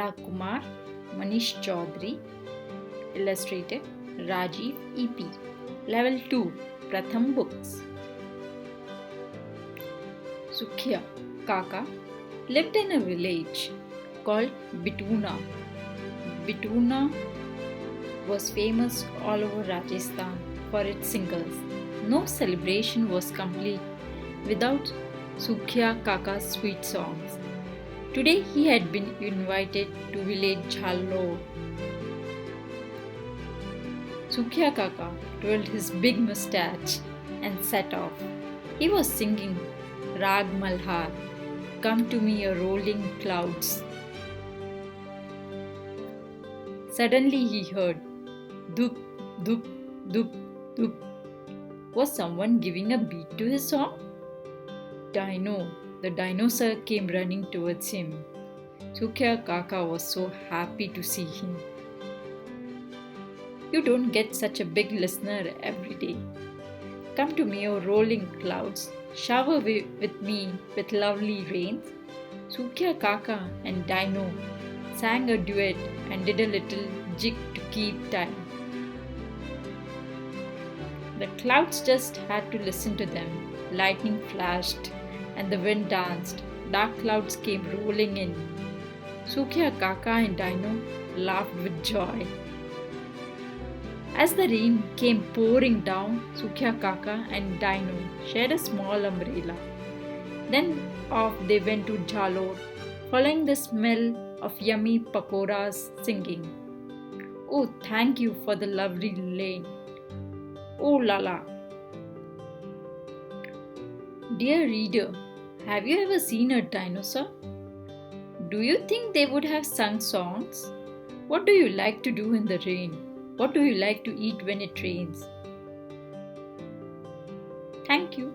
Para Kumar, Manish Chaudhry. Illustrated Rajiv Eipe. Level 2 Pratham Books. Sukhiya Kaka lived in a village called Bituna. Bituna was famous all over Rajasthan for its singers. No celebration was complete without Sukhiya Kaka's sweet songs. Today he had been invited to village Jhalore. Sukhiya Kaka twirled his big moustache and set off. He was singing Rag Malhar, Come to me a rolling clouds. Suddenly he heard Dup, dup, dup, dup. Was someone giving a beat to his song? Dino, the dinosaur, came running towards him. Sukhiya Kaka was so happy to see him. You don't get such a big listener every day. Come to me, O rolling clouds, shower with me with lovely rains. Sukhiya Kaka and Dino sang a duet and did a little jig to keep time. The clouds just had to listen to them. Lightning flashed and the wind danced. Dark clouds came rolling in. Sukhiya Kaka and Dino laughed with joy. As the rain came pouring down, Sukhiya Kaka and Dino shared a small umbrella. Then off they went to Jhalore, following the smell of yummy pakoras, singing, Oh, thank you for the lovely lane. Oh la la. Dear reader, have you ever seen a dinosaur? Do you think they would have sung songs? What do you like to do in the rain? What do you like to eat when it rains? Thank you.